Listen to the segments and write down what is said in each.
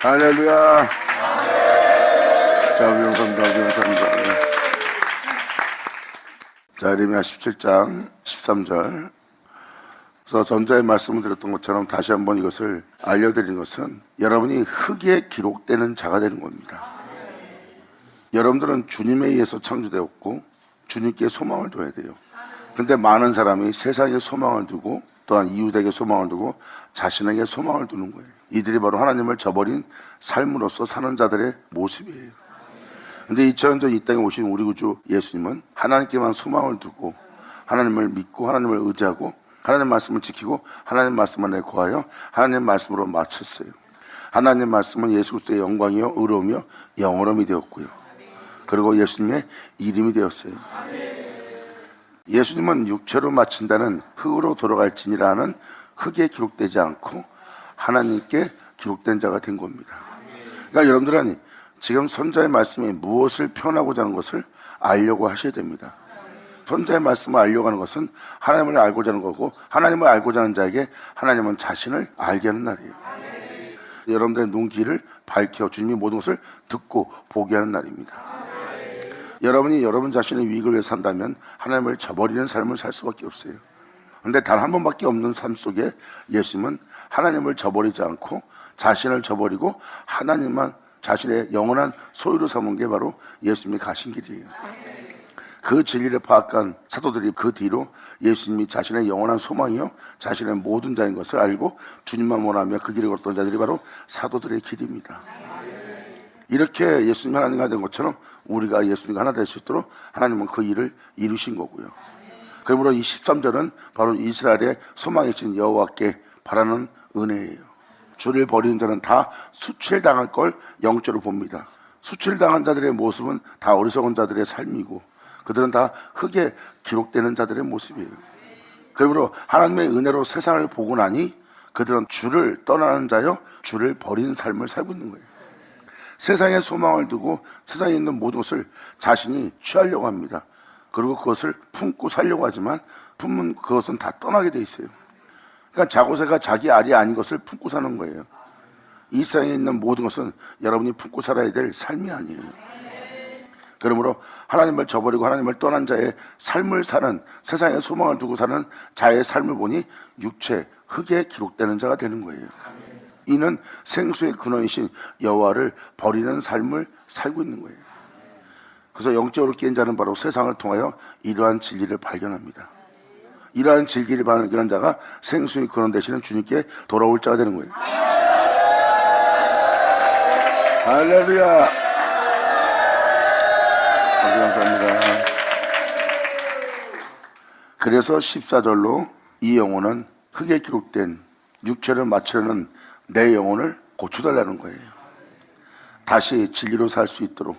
할렐루야. 자, 위원감사. 자, 예레미야 17장 13절. 그래서 전자의 말씀을 드렸던 것처럼 다시 한번 이것을 알려드린 것은 여러분이 흙에 기록되는 자가 되는 겁니다. 여러분들은 주님에 의해서 창조되었고 주님께 소망을 둬야 돼요. 근데 많은 사람이 세상에 소망을 두고 또한 이웃에게 소망을 두고 자신에게 소망을 두는 거예요. 이들이 바로 하나님을 저버린 삶으로서 사는 자들의 모습이에요. 근데 2000년 전 이 땅에 오신 우리 구주 예수님은 하나님께만 소망을 두고 하나님을 믿고 하나님을 의지하고 하나님 말씀을 지키고 하나님 말씀 안에 거하여 하나님 말씀으로 마쳤어요. 하나님 말씀은 예수 그리스도의 영광이요 의로우며 영원함이 되었고요. 그리고 예수님의 이름이 되었어요. 예수님은 육체로 마친다는 흙으로 돌아갈지니라는 흙에 기록되지 않고 하나님께 기록된 자가 된 겁니다. 그러니까 여러분들은 지금 선자의 말씀이 무엇을 표현하고자 하는 것을 알려고 하셔야 됩니다. 선자의 말씀을 알려고 하는 것은 하나님을 알고자 하는 거고 하나님을 알고자 하는 자에게 하나님은 자신을 알게 하는 날이에요. 여러분들의 눈길을 밝혀 주님이 모든 것을 듣고 보게 하는 날입니다. 여러분이 여러분 자신의 유익을 위해 산다면 하나님을 저버리는 삶을 살 수밖에 없어요. 그런데 단 한 번밖에 없는 삶 속에 예수님은 하나님을 저버리지 않고 자신을 저버리고 하나님만 자신의 영원한 소유로 삼은 게 바로 예수님이 가신 길이에요. 그 진리를 파악한 사도들이 그 뒤로 예수님이 자신의 영원한 소망이요 자신의 모든 자인 것을 알고 주님만 원하며 그 길을 걸었던 자들이 바로 사도들의 길입니다. 이렇게 예수님이 하나님과 된 것처럼 우리가 예수님과 하나 될 수 있도록 하나님은 그 일을 이루신 거고요. 그러므로 이 13절은 바로 이스라엘의 소망이신 여호와께 바라는 은혜예요. 주를 버리는 자는 다 수치당할 걸 영적으로 봅니다. 수치당한 자들의 모습은 다 어리석은 자들의 삶이고 그들은 다 흙에 기록되는 자들의 모습이에요. 그러므로 하나님의 은혜로 세상을 보고 나니 그들은 주를 떠나는 자여 주를 버리는 삶을 살고 있는 거예요. 세상에 소망을 두고 세상에 있는 모든 것을 자신이 취하려고 합니다. 그리고 그것을 품고 살려고 하지만 품은 그것은 다 떠나게 돼 있어요. 그러니까 자고새가 자기 알이 아닌 것을 품고 사는 거예요. 이 세상에 있는 모든 것은 여러분이 품고 살아야 될 삶이 아니에요. 그러므로 하나님을 저버리고 하나님을 떠난 자의 삶을 사는, 세상에 소망을 두고 사는 자의 삶을 보니 육체, 흙에 기록되는 자가 되는 거예요. 이는 생수의 근원이신 여호와를 버리는 삶을 살고 있는 거예요. 그래서 영적으로 깨인 자는 바로 세상을 통하여 이러한 진리를 발견합니다. 이러한 진리를 발견한 자가 생수의 근원 되시는 주님께 돌아올 자가 되는 거예요. 할렐루야. 감사합니다. 그래서 14절로 이 영혼은 흙에 기록된 육체를 맞추려는 내 영혼을 고쳐달라는 거예요. 다시 진리로 살 수 있도록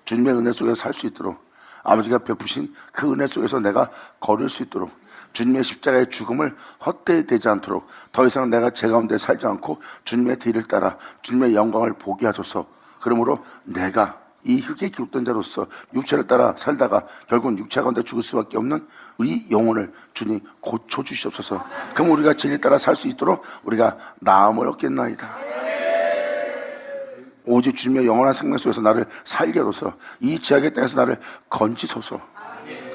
주님의 은혜 속에서 살 수 있도록 아버지가 베푸신 그 은혜 속에서 내가 걸을 수 있도록 주님의 십자가의 죽음을 헛되이 되지 않도록 더 이상 내가 제 가운데 살지 않고 주님의 뒤를 따라 주님의 영광을 보게 하소서. 그러므로 내가 이 흙에 기록된 자로서 육체를 따라 살다가 결국은 육체 가운데 죽을 수밖에 없는 우리 영혼을 주님 고쳐주시옵소서. 그럼 우리가 진리 따라 살 수 있도록 우리가 나음을 얻겠나이다. 오직 주님의 영원한 생명 속에서 나를 살게 하소서. 이 지하의 땅에서 나를 건지소서.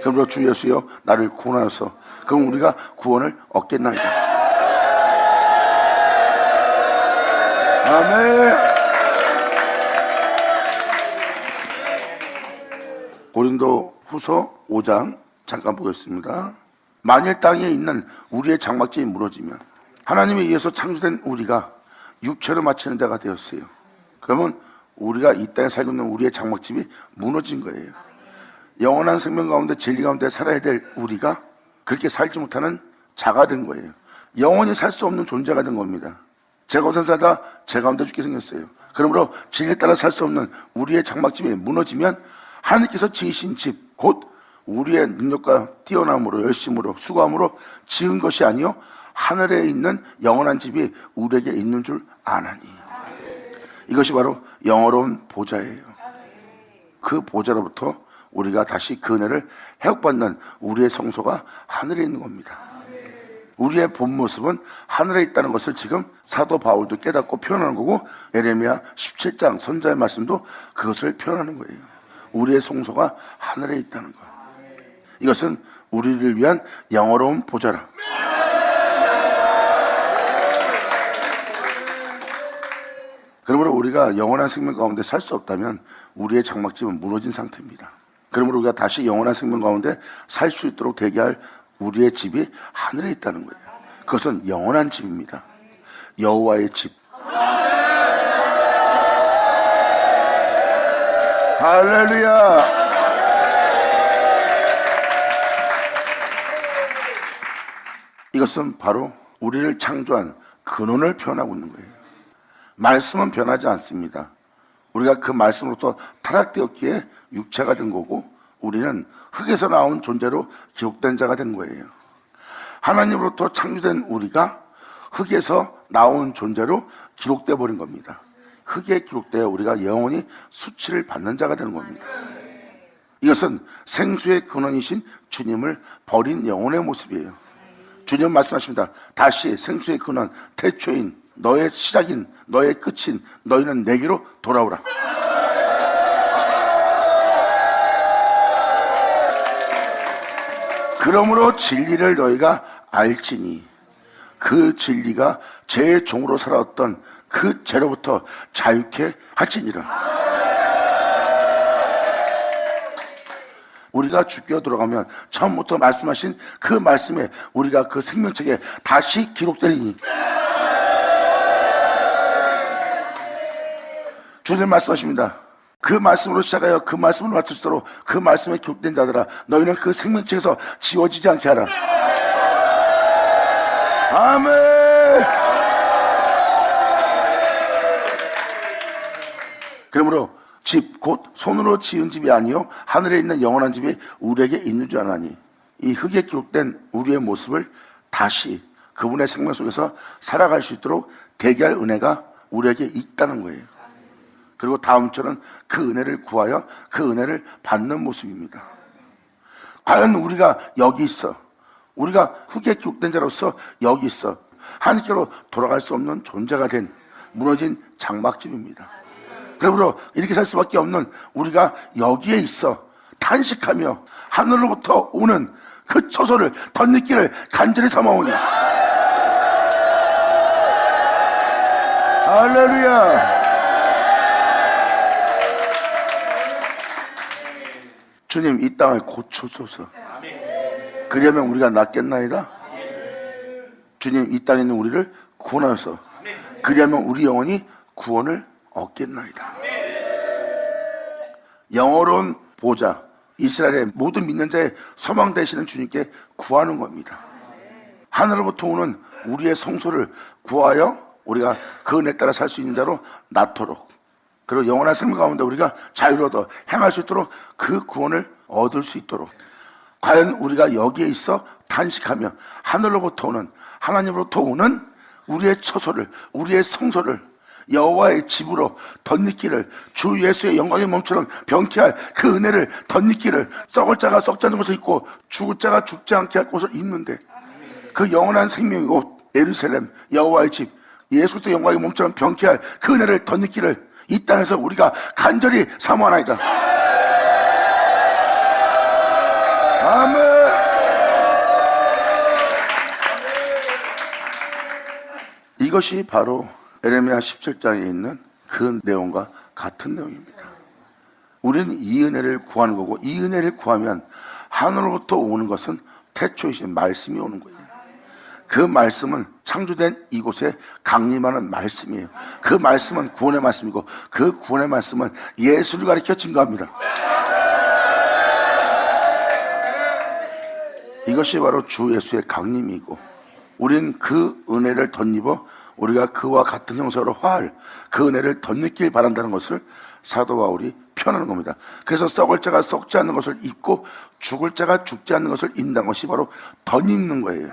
그러므로 주 예수여 나를 구원하소서. 그럼 우리가 구원을 얻겠나이다. 아멘. 고린도 후서 5장 잠깐 보겠습니다. 만일 땅에 있는 우리의 장막집이 무너지면 하나님에 의해서 창조된 우리가 육체로 마치는 자가 되었어요. 그러면 우리가 이 땅에 살고 있는 우리의 장막집이 무너진 거예요. 영원한 생명 가운데 진리 가운데 살아야 될 우리가 그렇게 살지 못하는 자가 된 거예요. 영원히 살 수 없는 존재가 된 겁니다. 제 가운데 살다 제 가운데 죽게 생겼어요. 그러므로 진리에 따라 살 수 없는 우리의 장막집이 무너지면 하나님께서 지으신 집, 곧 우리의 능력과 뛰어남으로 열심으로 수고함으로 지은 것이 아니요 하늘에 있는 영원한 집이 우리에게 있는 줄 아나니. 이것이 바로 영어로운 보좌예요. 그 보좌로부터 우리가 다시 그 은혜를 회복받는 우리의 성소가 하늘에 있는 겁니다. 우리의 본 모습은 하늘에 있다는 것을 지금 사도 바울도 깨닫고 표현하는 거고, 예레미야 17장 선자의 말씀도 그것을 표현하는 거예요. 우리의 송소가 하늘에 있다는 것. 이것은 우리를 위한 영어로운 보좌라. 그러므로 우리가 영원한 생명 가운데 살 수 없다면 우리의 장막집은 무너진 상태입니다. 그러므로 우리가 다시 영원한 생명 가운데 살 수 있도록 대기할 우리의 집이 하늘에 있다는 거예요. 그것은 영원한 집입니다. 여호와의 집. 할렐루야. 이것은 바로 우리를 창조한 근원을 표현하고 있는 거예요. 말씀은 변하지 않습니다. 우리가 그 말씀으로부터 타락되었기에 육체가 된 거고, 우리는 흙에서 나온 존재로 기록된 자가 된 거예요. 하나님으로부터 창조된 우리가 흙에서 나온 존재로 기록돼 버린 겁니다. 흙에 기록되어 우리가 영원히 수치를 받는 자가 되는 겁니다. 이것은 생수의 근원이신 주님을 버린 영혼의 모습이에요. 주님 말씀하십니다. 다시 생수의 근원, 태초인, 너의 시작인, 너의 끝인 너희는 내게로 돌아오라. 그러므로 진리를 너희가 알지니 그 진리가 죄의 종으로 살아왔던 그 죄로부터 자유케 할지니라. 우리가 죽게 돌아가면 처음부터 말씀하신 그 말씀에 우리가 그 생명책에 다시 기록되리니, 주님 말씀하십니다. 그 말씀으로 시작하여 그 말씀으로 맞추도록 그 말씀에 기록된 자들아, 너희는 그 생명책에서 지워지지 않게 하라. 아멘. 그러므로 집 곧 손으로 지은 집이 아니요 하늘에 있는 영원한 집이 우리에게 있는 줄 아나니, 이 흙에 기록된 우리의 모습을 다시 그분의 생명 속에서 살아갈 수 있도록 대기할 은혜가 우리에게 있다는 거예요. 그리고 다음 절은 그 은혜를 구하여 그 은혜를 받는 모습입니다. 과연 우리가 여기 있어, 우리가 흙에 기록된 자로서 여기 있어 하나님께로 돌아갈 수 없는 존재가 된 무너진 장막집입니다. 그러므로 이렇게 살 수밖에 없는 우리가 여기에 있어 탄식하며 하늘로부터 오는 그 초소를 덧입기를 간절히 삼아오니, 할렐루야. 주님 이 땅을 고쳐소서. 그러면 우리가 낫겠나이다. 주님 이 땅에 있는 우리를 구원하셔서 그러면 우리 영혼이 구원을 얻겠나이다. 영어로운 보좌, 이스라엘의 모든 믿는 자의 소망 되시는 주님께 구하는 겁니다. 하늘로부터 오는 우리의 성소를 구하여 우리가 그 은혜 따라 살 수 있는 자로 낳도록, 그리고 영원한 생명 가운데 우리가 자유를 얻어 행할 수 있도록 그 구원을 얻을 수 있도록, 과연 우리가 여기에 있어 탄식하며 하늘로부터 오는, 하나님으로부터 오는 우리의 처소를, 우리의 성소를 여호와의 집으로 덧입기를, 주 예수의 영광의 몸처럼 병케할 그 은혜를 덧입기를, 썩을 자가 썩지 않는 것을 입고 죽을 자가 죽지 않게 할 것을 입는데, 그 영원한 생명의 옷 예루살렘 여호와의 집, 예수 그리스도의 영광의 몸처럼 병케할 그 은혜를 덧입기를 이 땅에서 우리가 간절히 사모하나이다. 아멘. 이것이 바로 예레미야 17장에 있는 그 내용과 같은 내용입니다. 우리는 이 은혜를 구하는 거고, 이 은혜를 구하면 하늘로부터 오는 것은 태초이신 말씀이 오는 거예요. 그 말씀은 창조된 이곳에 강림하는 말씀이에요. 그 말씀은 구원의 말씀이고, 그 구원의 말씀은 예수를 가리켜 증거합니다. 이것이 바로 주 예수의 강림이고, 우리는 그 은혜를 덧입어 우리가 그와 같은 형상으로 화할 그 은혜를 덧입길 바란다는 것을 사도 바울이 표현하는 겁니다. 그래서 썩을 자가 썩지 않는 것을 입고 죽을 자가 죽지 않는 것을 입는다는 것이 바로 덧입는 거예요.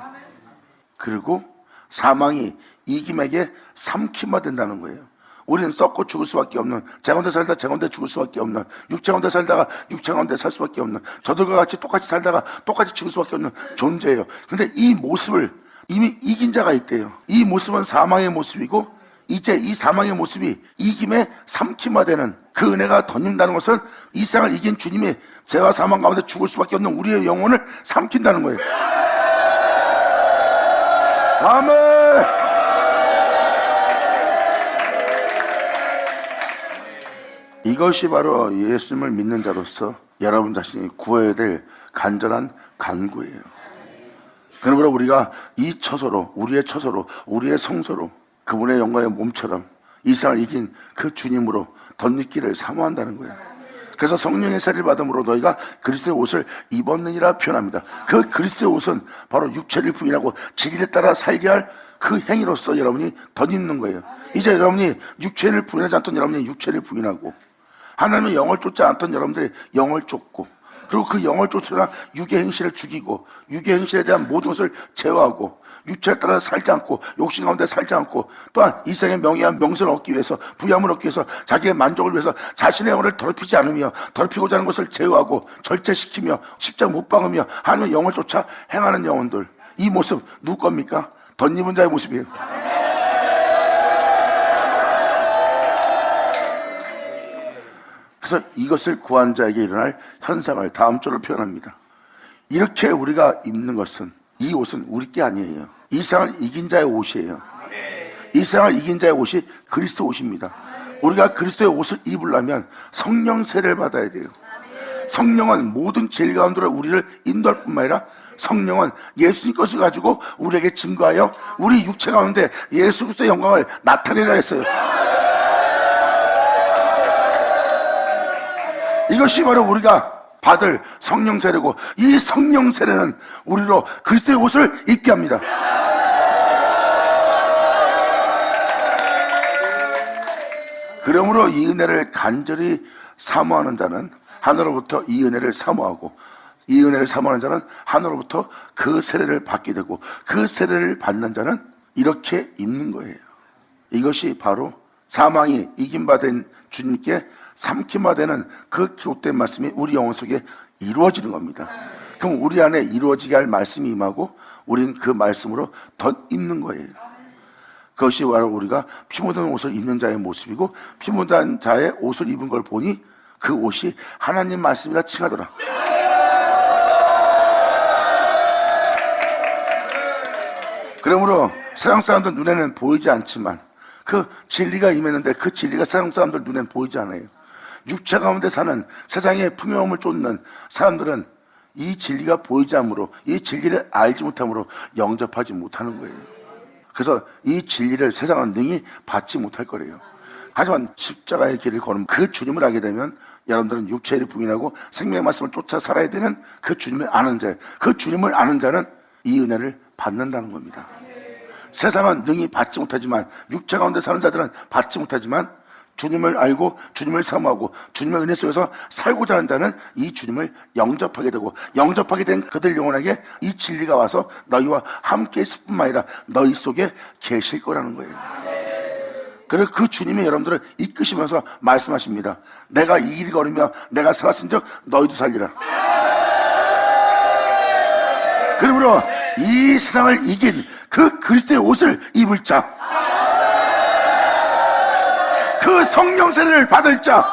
그리고 사망이 이김에게 삼킴화 된다는 거예요. 우리는 썩고 죽을 수밖에 없는, 재 가운데 살다 재 가운데 죽을 수밖에 없는, 육체 가운데 살다가 육체 가운데 살 수밖에 없는, 저들과 같이 똑같이 살다가 똑같이 죽을 수밖에 없는 존재예요. 그런데 이 모습을, 이미 이긴 자가 있대요. 이 모습은 사망의 모습이고 이제 이 사망의 모습이 이김에 삼킴화되는 그 은혜가 덧입는다는 것은 이 세상을 이긴 주님이 죄와 사망 가운데 죽을 수밖에 없는 우리의 영혼을 삼킨다는 거예요. 아멘. 이것이 바로 예수님을 믿는 자로서 여러분 자신이 구해야 될 간절한 간구예요. 그러므로 우리가 이 처소로, 우리의 처소로, 우리의 성소로 그분의 영광의 몸처럼 이 세상을 이긴 그 주님으로 덧입기를 사모한다는 거예요. 그래서 성령의 세례를 받음으로 너희가 그리스도의 옷을 입었느니라 표현합니다. 그 그리스도의 옷은 바로 육체를 부인하고 진리에 따라 살게 할 그 행위로서 여러분이 덧입는 거예요. 이제 여러분이 육체를 부인하지 않던 여러분이 육체를 부인하고 하나님의 영을 쫓지 않던 여러분들이 영을 쫓고 그리고 그 영을 쫓으나 육의 행실을 죽이고 육의 행실에 대한 모든 것을 제어하고 육체에 따라 살지 않고 욕심 가운데 살지 않고 또한 이 세상의 명예와 명성을 얻기 위해서 부양을 얻기 위해서 자기의 만족을 위해서 자신의 영혼을 더럽히지 않으며 더럽히고자 하는 것을 제어하고 절제시키며 십자가 못 박으며 하나님의 영을 쫓아 행하는 영혼들, 이 모습 누구 겁니까? 덧입은 자의 모습이에요. 그래서 이것을 구한 자에게 일어날 현상을 다음 절로 표현합니다. 이렇게 우리가 입는 것은, 이 옷은 우리 게 아니에요. 이 세상을 이긴 자의 옷이에요. 이 세상을 이긴 자의 옷이 그리스도 옷입니다. 우리가 그리스도의 옷을 입으려면 성령 세례를 받아야 돼요. 성령은 모든 진리 가운데로 우리를 인도할 뿐만 아니라 성령은 예수님 것을 가지고 우리에게 증거하여 우리 육체 가운데 예수 그리스도의 영광을 나타내라 했어요. 이것이 바로 우리가 받을 성령 세례고, 이 성령 세례는 우리로 그리스도의 옷을 입게 합니다. 그러므로 이 은혜를 간절히 사모하는 자는 하늘로부터 이 은혜를 사모하고, 이 은혜를 사모하는 자는 하늘로부터 그 세례를 받게 되고, 그 세례를 받는 자는 이렇게 입는 거예요. 이것이 바로 사망이 이김받은 주님께 삼킴화되는 그 기록된 말씀이 우리 영혼 속에 이루어지는 겁니다. 그럼 우리 안에 이루어지게 할 말씀이 임하고 우리는 그 말씀으로 덧입는 거예요. 그것이 바로 우리가 피 묻은 옷을 입는 자의 모습이고, 피 묻은 자의 옷을 입은 걸 보니 그 옷이 하나님 말씀이라 칭하더라. 그러므로 세상 사람들 눈에는 보이지 않지만 그 진리가 임했는데 그 진리가 세상 사람들 눈에는 보이지 않아요. 육체 가운데 사는 세상의 풍요함을 쫓는 사람들은 이 진리가 보이지 않으므로, 이 진리를 알지 못함으로 영접하지 못하는 거예요. 그래서 이 진리를 세상은 능히 받지 못할 거래요. 하지만 십자가의 길을 걸은 그 주님을 알게 되면 여러분들은 육체를 부인하고 생명의 말씀을 쫓아 살아야 되는 그 주님을 아는 자, 그 주님을 아는 자는 이 은혜를 받는다는 겁니다. 세상은 능히 받지 못하지만, 육체 가운데 사는 자들은 받지 못하지만, 주님을 알고 주님을 사모하고 주님의 은혜 속에서 살고자 하는 자는 이 주님을 영접하게 되고, 영접하게 된 그들 영혼에게 이 진리가 와서 너희와 함께 있을 뿐만 아니라 너희 속에 계실 거라는 거예요. 그리고 그 주님이 여러분들을 이끄시면서 말씀하십니다. 내가 이 길을 걸으며 내가 살았은즉 너희도 살리라. 그러므로 이 세상을 이긴 그 그리스도의 옷을 입을 자, 그 성령 세례를 받을 자,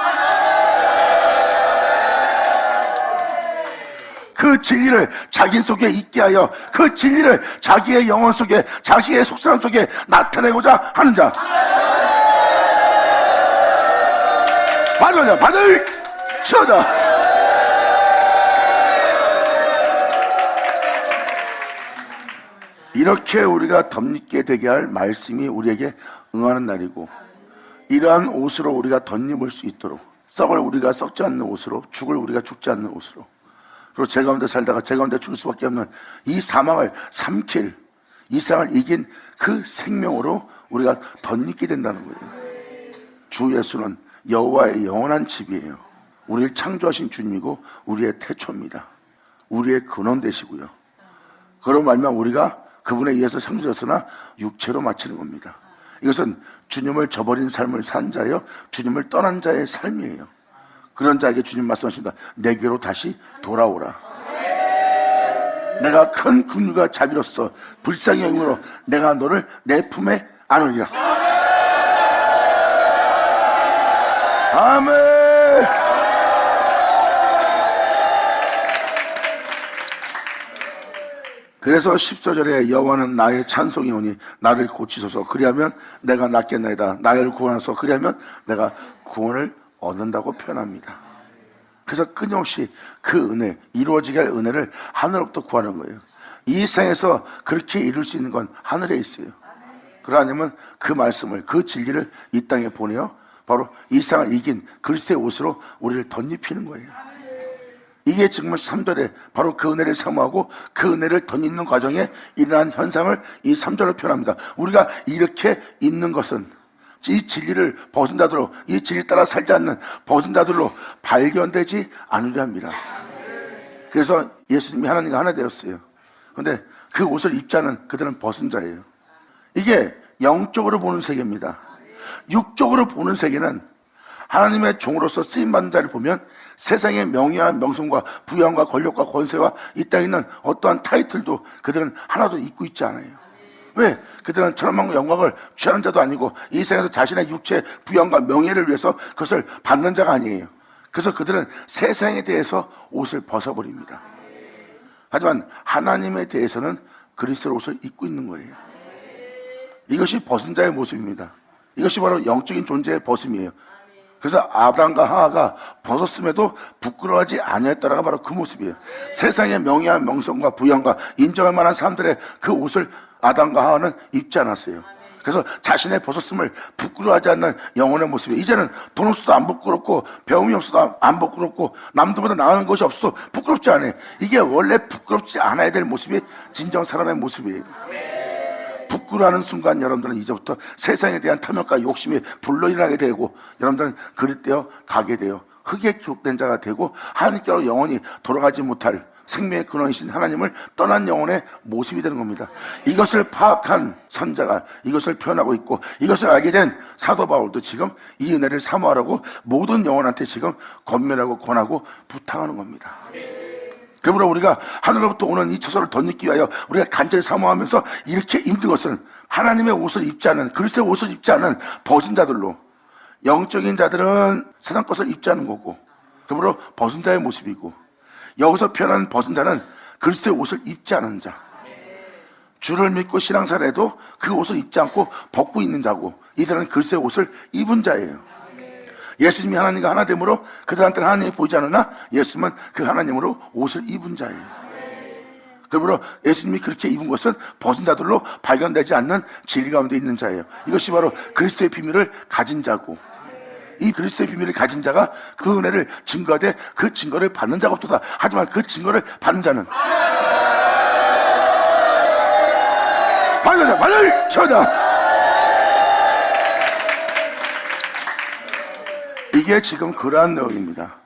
그 진리를 자기 속에 있게 하여 그 진리를 자기의 영혼 속에, 자기의 속사람 속에 나타내고자 하는 자, 받을 쳐다. 이렇게 우리가 덧입게 되게 할 말씀이 우리에게 응하는 날이고, 이러한 옷으로 우리가 덧입을 수 있도록, 썩을 우리가 썩지 않는 옷으로, 죽을 우리가 죽지 않는 옷으로, 그리고 제 가운데 살다가 제 가운데 죽을 수밖에 없는 이 사망을 삼킬, 이 세상을 이긴 그 생명으로 우리가 덧입게 된다는 거예요. 주 예수는 여호와의 영원한 집이에요. 우리를 창조하신 주님이고 우리의 태초입니다. 우리의 근원 되시고요. 그런 말면 우리가 그분에 의해서 창조되었으나 육체로 마치는 겁니다. 이것은 주님을 저버린 삶을 산 자여 주님을 떠난 자의 삶이에요. 그런 자에게 주님 말씀하십니다. 내게로 다시 돌아오라. 내가 큰 긍휼과 자비로서 불쌍히 여김으로 내가 너를 내 품에 안으리라. 아멘. 그래서 14절에 여호와는 나의 찬송이 오니 나를 고치소서 그리하면 내가 낫겠나이다. 나를 구원하소서 그리하면 내가 구원을 얻는다고 표현합니다. 그래서 끊임없이 그 은혜, 이루어지게 할 은혜를 하늘로부터 구하는 거예요. 이 세상에서 그렇게 이룰 수 있는 건 하늘에 있어요. 그러냐면 그 말씀을, 그 진리를 이 땅에 보내어 바로 이 세상을 이긴 그리스도의 옷으로 우리를 덧입히는 거예요. 이게 지금 3절에 바로 그 은혜를 사모하고 그 은혜를 덧입는 과정에 일어난 현상을 이 3절로 표현합니다. 우리가 이렇게 입는 것은 이 진리를 벗은 자들로, 이 진리 따라 살지 않는 벗은 자들로 발견되지 않으려 합니다. 그래서 예수님이 하나님과 하나 되었어요. 그런데 그 옷을 입지 않은 그들은 벗은 자예요. 이게 영적으로 보는 세계입니다. 육적으로 보는 세계는 하나님의 종으로서 쓰임받는 자를 보면 세상의 명예와 명성과 부양과 권력과 권세와 이 땅에 있는 어떠한 타이틀도 그들은 하나도 잊고 있지 않아요. 왜? 그들은 천만과 영광을 취하는 자도 아니고 이 세상에서 자신의 육체 부양과 명예를 위해서 그것을 받는 자가 아니에요. 그래서 그들은 세상에 대해서 옷을 벗어버립니다. 하지만 하나님에 대해서는 그리스도의 옷을 입고 있는 거예요. 이것이 벗은 자의 모습입니다. 이것이 바로 영적인 존재의 벗음이에요. 그래서 아담과 하와가 벗었음에도 부끄러워하지 아니했더라가 바로 그 모습이에요. 세상의 명예와 명성과 부양과 인정할 만한 사람들의 그 옷을 아담과 하와는 입지 않았어요. 그래서 자신의 벗었음을 부끄러워하지 않는 영혼의 모습이에요. 이제는 돈 없어도 안 부끄럽고 배움이 없어도 안 부끄럽고 남들보다 나은 것이 없어도 부끄럽지 않아요. 이게 원래 부끄럽지 않아야 될 모습이 진정 사람의 모습이에요. 부끄러워하는 순간 여러분들은 이제부터 세상에 대한 탐욕과 욕심이 불러일어나게 되고 여러분들은 그릇되어 가게 돼요. 흙에 기록된 자가 되고 하나님께로 영원히 돌아가지 못할 생명의 근원이신 하나님을 떠난 영혼의 모습이 되는 겁니다. 이것을 파악한 선자가 이것을 표현하고 있고 이것을 알게 된 사도 바울도 지금 이 은혜를 사모하라고 모든 영혼한테 지금 권면하고 권하고 부탁하는 겁니다. 그러므로 우리가 하늘로부터 오는 이 처소를 덧입기 위하여 우리가 간절히 사모하면서 이렇게 힘든 것은 하나님의 옷을 입지 않은, 그리스도의 옷을 입지 않은 벗은 자들로, 영적인 자들은 세상 것을 입지 않은 거고 그러므로 벗은 자의 모습이고, 여기서 표현하는 벗은 자는 그리스도의 옷을 입지 않은 자, 주를 믿고 신앙생활해도 그 옷을 입지 않고 벗고 있는 자고, 이들은 그리스도의 옷을 입은 자예요. 예수님이 하나님과 하나 되므로 그들한테는 하나님이 보이지 않으나 예수님은 그 하나님으로 옷을 입은 자예요. 그러므로 예수님이 그렇게 입은 것은 벗은 자들로 발견되지 않는 진리 가운데 있는 자예요. 이것이 바로 그리스도의 비밀을 가진 자고, 이 그리스도의 비밀을 가진 자가 그 은혜를 증거하되 그 증거를 받는 자가 없도다. 하지만 그 증거를 받는 자는 받을 쳐다. 이게 지금 그러한 내용입니다.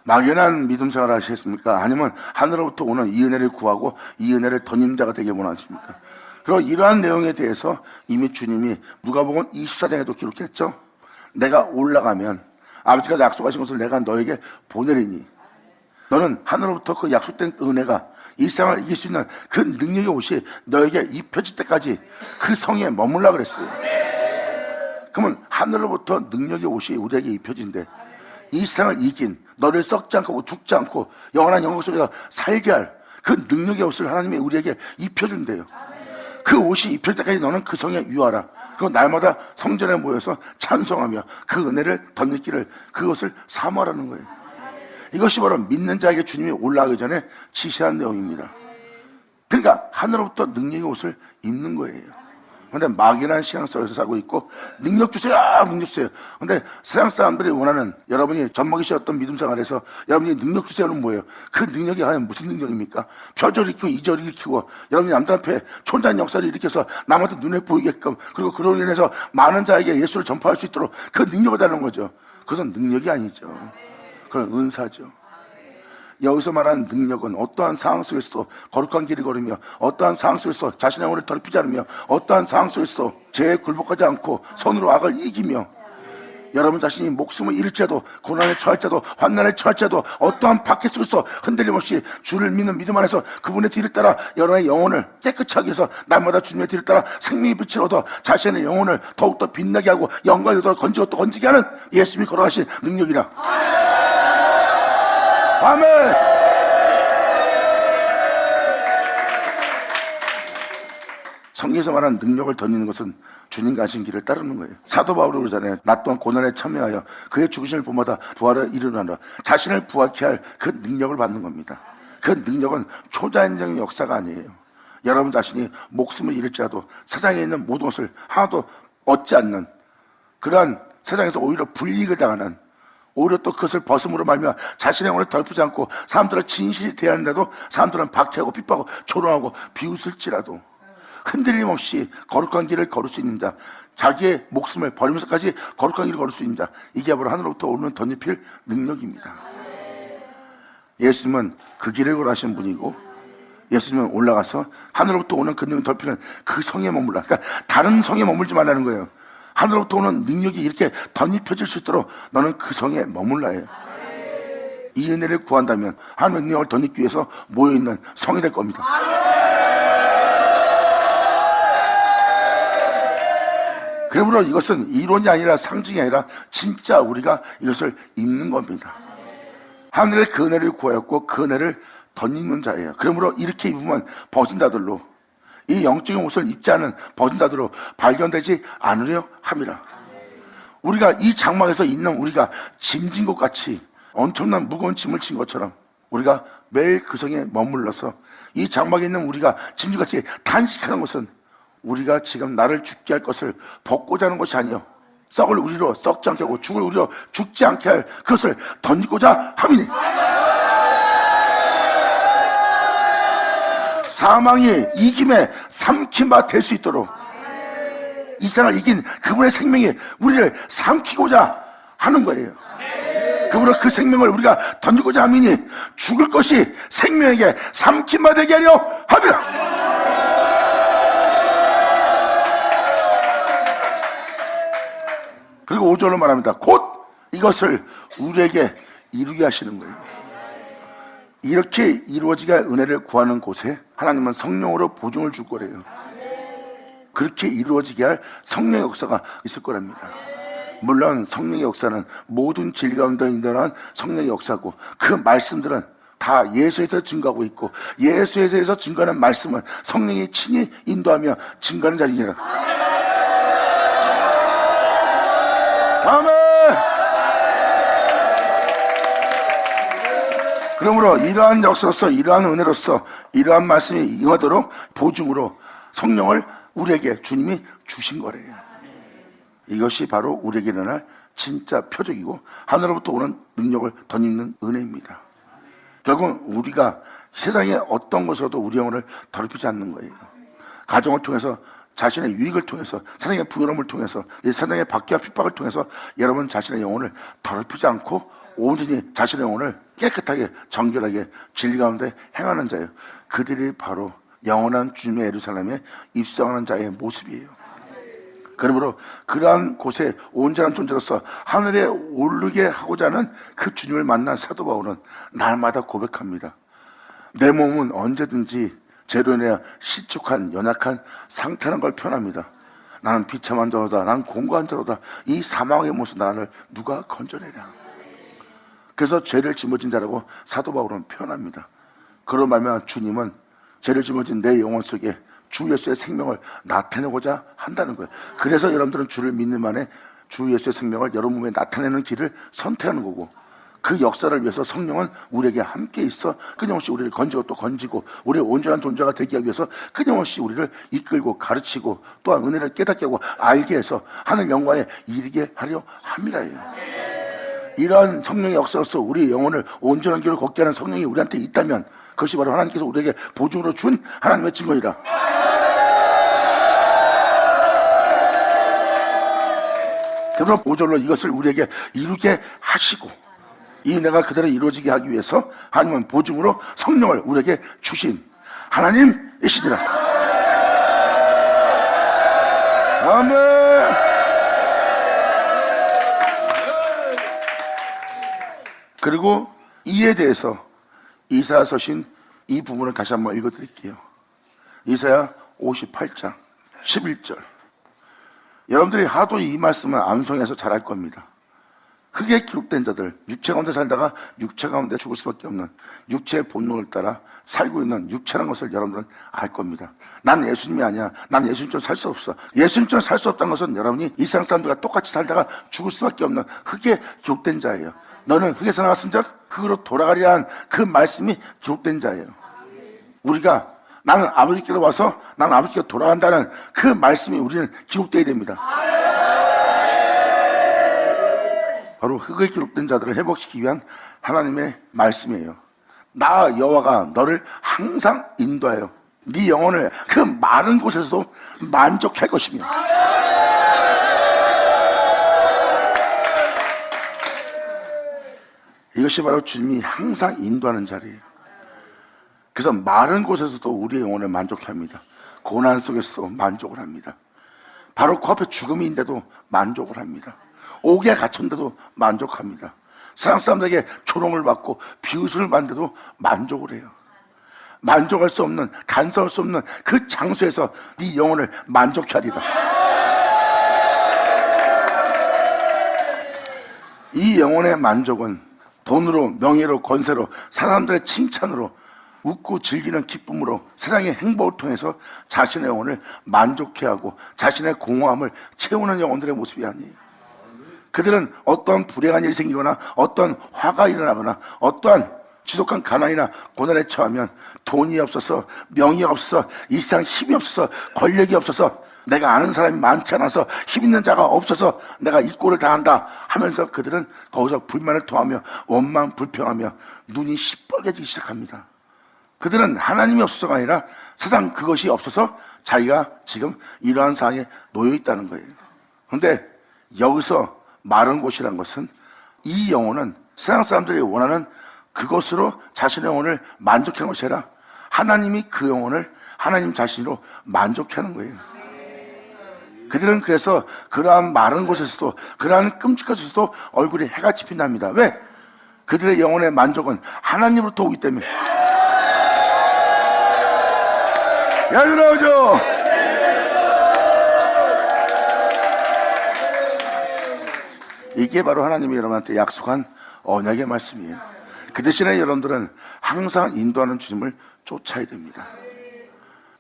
막연한 믿음 생활 하시겠습니까? 아니면 하늘로부터 오는 이 은혜를 구하고 이 은혜를 덧입는 자가 되길 원하십니까? 그리고 이러한 내용에 대해서 이미 주님이 누가복음 24장에도 기록했죠. 내가 올라가면 아버지가 약속하신 것을 내가 너에게 보내리니 너는 하늘로부터 그 약속된 은혜가 이 세상을 이길 수 있는 그 능력의 옷이 너에게 입혀질 때까지 그 성에 머물라 그랬어요. 그러면 하늘로부터 능력의 옷이 우리에게 입혀진대. 이 세상을 이긴, 너를 썩지 않고 죽지 않고 영원한 영광 속에서 살게 할 그 능력의 옷을 하나님이 우리에게 입혀준대요. 그 옷이 입혀질 때까지 너는 그 성에 유하라. 그리고 날마다 성전에 모여서 찬송하며 그 은혜를 덧입기를, 그것을 사모하라는 거예요. 이것이 바로 믿는 자에게 주님이 올라가기 전에 지시한 내용입니다. 그러니까 하늘로부터 능력의 옷을 입는 거예요. 근데 막연한 신앙 속에서 살고 있고, 능력 주세요, 능력 주세요. 근데 세상 사람들이 원하는, 여러분이 젖먹이셨던 믿음 생활에서 여러분이 능력 주세요는 뭐예요? 그 능력이 과연 무슨 능력입니까? 표절 일으키고 이절 일으키고 여러분이 남들 앞에 촌장 역사를 일으켜서 남한테 눈에 보이게끔, 그리고 그로 인해서 많은 자에게 예수를 전파할 수 있도록 그 능력을 다루는 거죠. 그것은 능력이 아니죠. 그건 은사죠. 여기서 말하는 능력은 어떠한 상황 속에서도 거룩한 길을 걸으며, 어떠한 상황 속에서 자신의 영혼을 더럽히지 않으며, 어떠한 상황 속에서도 죄에 굴복하지 않고 손으로 악을 이기며, 여러분 자신이 목숨을 잃을지라도, 고난에 처할지라도, 환난에 처할지라도, 어떠한 박해 속에서 흔들림 없이 주를 믿는 믿음 안에서 그분의 뒤를 따라 여러분의 영혼을 깨끗이 하기 위해서 날마다 주님의 뒤를 따라 생명의 빛을 얻어 자신의 영혼을 더욱더 빛나게 하고 영광을 얻어 건지고 또 건지게 하는 예수님이 걸어가신 능력이라. 아멘. 성경에서 말하는 능력을 덧입는 것은 주님 가신 길을 따르는 거예요. 사도 바울이 그러잖아요. 나 또한 고난에 참여하여 그의 죽으심을 본마다 부활을 이루느라 자신을 부활케 할 그 능력을 받는 겁니다. 그 능력은 초자연적인 역사가 아니에요. 여러분 자신이 목숨을 잃을지라도 세상에 있는 모든 것을 하나도 얻지 않는, 그러한 세상에서 오히려 불이익을 당하는, 오히려 또 그것을 벗음으로 말미암아 자신의 영혼을 더럽히지 않고 사람들을 진실히 대하는데도 사람들은 박해하고 핍박하고 조롱하고 비웃을지라도 흔들림 없이 거룩한 길을 걸을 수 있는 자, 자기의 목숨을 버리면서까지 거룩한 길을 걸을 수 있는 자, 이게 바로 하늘로부터 오는 덧입힐 능력입니다. 예수님은 그 길을 걸으신 분이고, 예수님은 올라가서 하늘로부터 오는 그 능력을 덮이는 그 성에 머물라. 그러니까 다른 성에 머물지 말라는 거예요. 하늘로부터 오는 능력이 이렇게 덧입혀질 수 있도록 너는 그 성에 머물라예요. 이 은혜를 구한다면 하나님의 능력을 덧입기 위해서 모여있는 성이 될 겁니다. 그러므로 이것은 이론이 아니라 상징이 아니라 진짜 우리가 이것을 입는 겁니다. 하늘의 그 은혜를 구하였고 그 은혜를 덧입는 자예요. 그러므로 이렇게 입으면 벗은 자들로, 이 영적인 옷을 입지 않은 벗은 자들로 발견되지 않으려 함이라. 우리가 이 장막에서 있는 우리가 짐진 것 같이 엄청난 무거운 짐을 진 것처럼 우리가 매일 그 성에 머물러서 이 장막에 있는 우리가 짐진같이 단식하는 것은 우리가 지금 나를 죽게 할 것을 벗고자 하는 것이 아니요 썩을 우리로 썩지 않게 하고 죽을 우리로 죽지 않게 할 그것을 던지고자 함이니, 사망이 이김에 삼킨 바 될 수 있도록 이 세상을 이긴 그분의 생명이 우리를 삼키고자 하는 거예요. 그러므로 그 생명을 우리가 던지고자 함이니 죽을 것이 생명에게 삼킨 바 되게 하려 함이라. 그리고 5절로 말합니다. 곧 이것을 우리에게 이루게 하시는 거예요. 이렇게 이루어지게 할 은혜를 구하는 곳에 하나님은 성령으로 보증을 줄 거래요. 그렇게 이루어지게 할 성령의 역사가 있을 거랍니다. 물론 성령의 역사는 모든 진리 가운데 인도한 성령의 역사고, 그 말씀들은 다 예수에서 증거하고 있고, 예수에 대해서 증거하는 말씀은 성령이 친히 인도하며 증거하는 자리니라. 아멘. 그러므로 이러한 역사로서, 이러한 은혜로서, 이러한 말씀이 임하도록 보증으로 성령을 우리에게 주님이 주신 거래요. 이것이 바로 우리에게 일어날 진짜 표적이고 하늘로부터 오는 능력을 덧입는 은혜입니다. 결국은 우리가 세상의 어떤 것으로도 우리 영혼을 더럽히지 않는 거예요. 가정을 통해서, 자신의 유익을 통해서, 세상의 부요함을 통해서, 세상의 박해와 핍박을 통해서 여러분 자신의 영혼을 더럽히지 않고 온전히 자신의 영혼을 깨끗하게 정결하게 진리 가운데 행하는 자예요. 그들이 바로 영원한 주님의 예루살렘에 입성하는 자의 모습이에요. 그러므로 그러한 곳에 온전한 존재로서 하늘에 오르게 하고자 하는 그 주님을 만난 사도 바울은 날마다 고백합니다. 내 몸은 언제든지 죄로 인하여 시축한 연약한 상태라는 걸 표현합니다. 나는 비참한 자로다, 나는 공고한 자로다. 이 사망의 모습 나를 누가 건져내랴. 그래서 죄를 짊어진 자라고 사도 바울은 표현합니다. 그로 말미암아 주님은 죄를 짊어진 내 영혼 속에 주 예수의 생명을 나타내고자 한다는 거예요. 그래서 여러분들은 주를 믿는 만에 주 예수의 생명을 여러분 몸에 나타내는 길을 선택하는 거고, 그 역사를 위해서 성령은 우리에게 함께 있어 끊임없이 우리를 건지고 또 건지고 우리의 온전한 존재가 되게 하기 위해서 끊임없이 우리를 이끌고 가르치고 또한 은혜를 깨닫게 하고 알게 해서 하늘 영광에 이르게 하려 함이라예요. 이러한 성령의 역사로서 우리 영혼을 온전한 길을 걷게 하는 성령이 우리한테 있다면 그것이 바로 하나님께서 우리에게 보증으로 준 하나님의 증거이라. 그러므로 5절로 이것을 우리에게 이루게 하시고, 이 은혜가 그대로 이루어지게 하기 위해서 하나님은 보증으로 성령을 우리에게 주신 하나님이시니라. 아멘. 그리고 이에 대해서 이사야 서신 이 부분을 다시 한번 읽어드릴게요. 이사야 58장 11절. 여러분들이 하도 이 말씀을 암송해서 잘할 겁니다. 흙에 기록된 자들, 육체 가운데 살다가 육체 가운데 죽을 수밖에 없는 육체의 본능을 따라 살고 있는 육체라는 것을 여러분들은 알 겁니다. 난 예수님이 아니야. 난 예수님처럼 살 수 없어. 예수님처럼 살 수 없다는 것은 여러분이 이 세상 사람들과 똑같이 살다가 죽을 수밖에 없는 흙에 기록된 자예요. 너는 흙에서 나왔은 즉 흙으로 돌아가리라는 그 말씀이 기록된 자예요. 우리가 나는 아버지께로 와서 나는 아버지께로 돌아간다는 그 말씀이 우리는 기록되어야 됩니다. 바로 흙에 기록된 자들을 회복시키기 위한 하나님의 말씀이에요. 나 여호와가 너를 항상 인도하여 네 영혼을 그 마른 곳에서도 만족할 것이며, 이것이 바로 주님이 항상 인도하는 자리예요. 그래서 마른 곳에서도 우리의 영혼을 만족해 합니다. 고난 속에서도 만족을 합니다. 바로 그 앞에 죽음인데도 만족을 합니다. 옥에 갇혔는데도 만족합니다. 세상 사람들에게 조롱을 받고 비웃음을 받는데도 만족을 해요. 만족할 수 없는, 간섭할 수 없는 그 장소에서 네 영혼을 만족해 하리라. 이 영혼의 만족은 돈으로, 명예로, 권세로, 사람들의 칭찬으로, 웃고 즐기는 기쁨으로, 세상의 행복을 통해서 자신의 영혼을 만족해 하고 자신의 공허함을 채우는 영혼들의 모습이 아니에요. 그들은 어떠한 불행한 일이 생기거나 어떠한 화가 일어나거나 어떠한 지독한 가난이나 고난에 처하면 돈이 없어서, 명예가 없어서, 이 세상 힘이 없어서, 권력이 없어서, 내가 아는 사람이 많지 않아서, 힘 있는 자가 없어서 내가 이 꼴을 당한다 하면서 그들은 거기서 불만을 토하며 원망 불평하며 눈이 시뻘개지기 시작합니다. 그들은 하나님이 없어서가 아니라 세상 그것이 없어서 자기가 지금 이러한 상황에 놓여 있다는 거예요. 그런데 여기서 마른 곳이라는 것은, 이 영혼은 세상 사람들이 원하는 그것으로 자신의 영혼을 만족하는 것이 아니라 하나님이 그 영혼을 하나님 자신으로 만족하는 거예요. 그들은 그래서 그러한 마른 곳에서도, 그러한 끔찍한 곳에서도 얼굴에 해가 집힌답니다. 왜? 그들의 영혼의 만족은 하나님으로부터 오기 때문에. 야, 들어오죠. 이게 바로 하나님이 여러분한테 약속한 언약의 말씀이에요. 그 대신에 여러분들은 항상 인도하는 주님을 쫓아야 됩니다.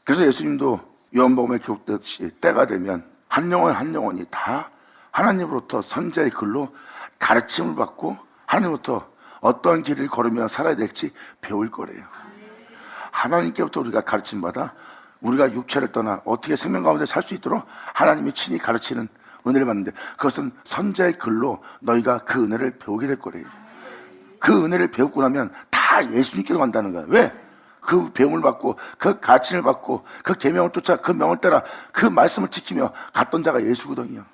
그래서 예수님도 요한복음에 기록되듯이 때가 되면 한 영혼 한 영혼이 다 하나님으로부터 선자의 글로 가르침을 받고 하나님으로부터 어떤 길을 걸으며 살아야 될지 배울 거래요. 하나님께로부터 우리가 가르침 받아 우리가 육체를 떠나 어떻게 생명 가운데 살 수 있도록 하나님이 친히 가르치는 은혜를 받는데, 그것은 선자의 글로 너희가 그 은혜를 배우게 될 거래요. 그 은혜를 배우고 나면 다 예수님께로 간다는 거예요. 왜? 그 배움을 받고 그 가르침을 받고 그 계명을 쫓아 그 명을 따라 그 말씀을 지키며 갔던 자가 예수거든요.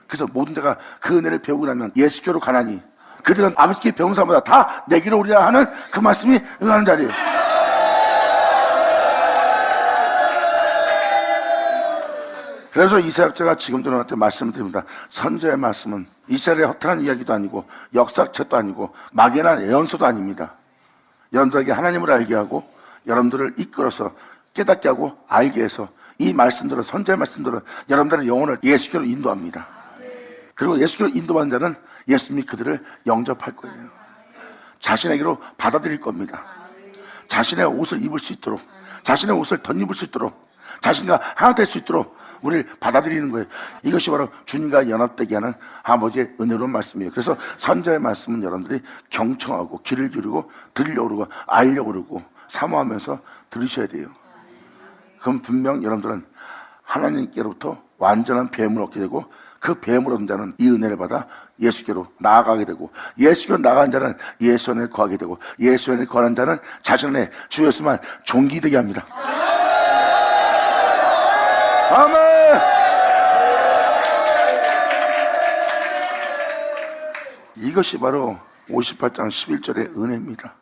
그래서 모든 자가 그 은혜를 배우고 나면 예수께로 가나니 그들은 아버지께 배운 사람보다 다 내게로 오리라 하는 그 말씀이 응하는 자리예요. 그래서 이사야가 지금도 너한테 말씀을 드립니다. 선지자의 말씀은 이스라엘의 허탄한 이야기도 아니고 역사책도 아니고 막연한 예언서도 아닙니다. 여러분들에게 하나님을 알게 하고 여러분들을 이끌어서 깨닫게 하고 알게 해서 이 말씀들은, 선지자의 말씀들은 여러분들의 영혼을 예수께로 인도합니다. 그리고 예수께로 인도받는 자는 예수님이 그들을 영접할 거예요. 자신에게로 받아들일 겁니다. 자신의 옷을 입을 수 있도록, 자신의 옷을 덧입을 수 있도록, 자신과 하나 될 수 있도록 우리를 받아들이는 거예요. 이것이 바로 주님과 연합되게 하는 아버지의 은혜로운 말씀이에요. 그래서 선지자의 말씀은 여러분들이 경청하고 귀를 기울이고 들으려고 그러고 알려고 그러고 사모하면서 들으셔야 돼요. 그럼 분명 여러분들은 하나님께로부터 완전한 배움을 얻게 되고, 그 배움을 얻은 자는 이 은혜를 받아 예수께로 나아가게 되고, 예수께로 나아간 자는 예수 안에 거하게 되고, 예수 안에 거하는 자는 자신 안에 주 예수만 존귀되게 합니다. 아멘. 이것이 바로 58장 11절의 은혜입니다.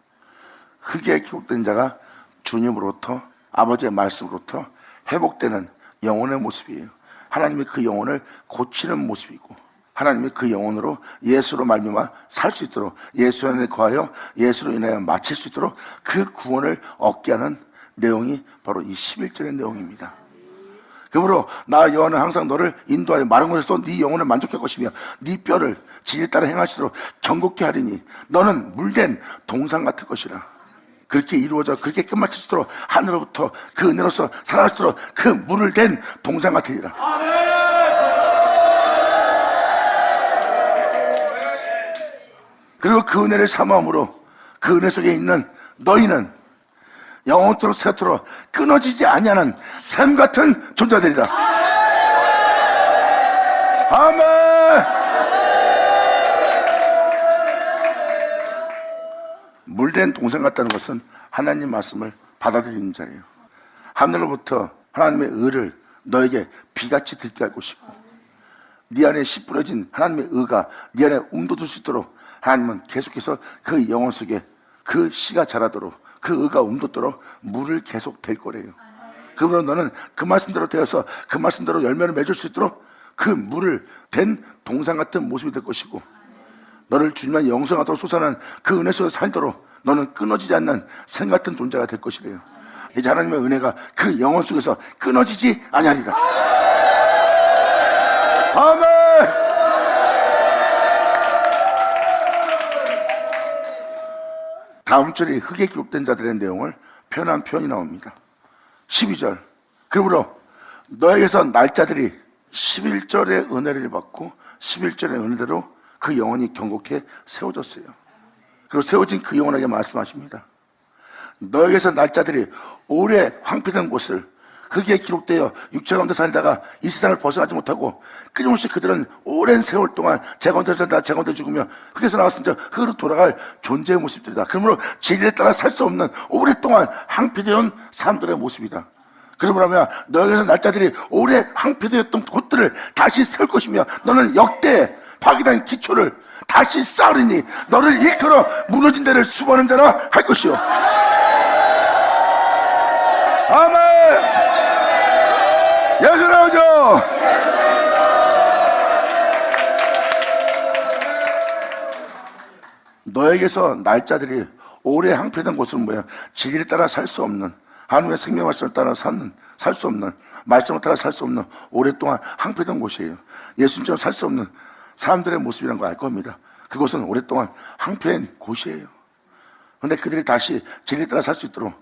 흙에 기록된 자가 주님으로부터, 아버지의 말씀으로부터 회복되는 영혼의 모습이에요. 하나님이 그 영혼을 고치는 모습이고, 하나님이 그 영혼으로 예수로 말미암아 살 수 있도록, 예수 안에 거하여 예수로 인하여 마칠 수 있도록 그 구원을 얻게 하는 내용이 바로 이 11절의 내용입니다. 그러므로 나 여호와는 항상 너를 인도하여 마른 곳에서도 네 영혼을 만족할 것이며 네 뼈를 진리를 따라 행하시도록 경고케 하리니 너는 물된 동상 같을 것이라. 그렇게 이루어져 그렇게 끝마칠 수 있도록 하늘로부터 그 은혜로서 살아갈 수 있도록 그 물을 댄 동상 같으리라. 그리고 그 은혜를 사모함으로 그 은혜 속에 있는 너희는 영원토록 세토록 끊어지지 아니하는 샘 같은 존재들이라. 아멘. 물된 동상 같다는 것은 하나님 말씀을 받아들이는 자예요. 하늘로부터 하나님의 의를 너에게 비같이 듣게 할 것이고, 네 안에 씨 뿌려진 하나님의 의가 네 안에 움돋을 수 있도록 하나님은 계속해서 그 영혼 속에 그 씨가 자라도록, 그 의가 움돋도록 물을 계속 댈 거래요. 그러므로 너는 그 말씀대로 되어서 그 말씀대로 열매를 맺을 수 있도록 그 물을 댄 동상 같은 모습이 될 것이고, 너를 주님만 영성하도록 솟아난 그 은혜 속에서 살도록 너는 끊어지지 않는 샘 같은 존재가 될 것이래요. 이제 하나님의 은혜가 그 영혼 속에서 끊어지지 아니하리라. 아멘. 다음 절에 흙에 기록된 자들의 내용을 표현한 표현이 나옵니다. 12절. 그러므로 너에게서 날짜들이 11절의 은혜를 받고 11절의 은혜대로 그 영혼이 경고케 세워졌어요. 그리고 세워진 그 영혼에게 말씀하십니다. 너에게서 날짜들이 오래 황폐된 곳을 흙에 기록되어 육체 가운데 살다가 이 세상을 벗어나지 못하고 끊임없이 그들은 오랜 세월 동안 제 가운데 살다가 제 가운데 죽으며 흙에서 나왔은 자 흙으로 돌아갈 존재의 모습들이다. 그러므로 진리에 따라 살 수 없는 오랫동안 황폐되어 온 사람들의 모습이다. 그러면 너에게서 날짜들이 오래 황폐되었던 곳들을 다시 세울 것이며 너는 역대 파괴된 기초를 다시 쌓으리니 너를 일컬어 무너진 데를 수고하는 자라 할 것이요. 아멘. 예수 나오죠. 너에게서 날짜들이 오래 황폐된 곳은 뭐야? 진리를 따라 살 수 없는, 하나님의 생명 말씀을 따라 살 수 없는, 말씀을 따라 살 수 없는 오랫동안 황폐된 곳이에요. 예수님처럼 살 수 없는 사람들의 모습이라는 걸 알 겁니다. 그곳은 오랫동안 황폐한 곳이에요. 그런데 그들이 다시 진리를 따라 살 수 있도록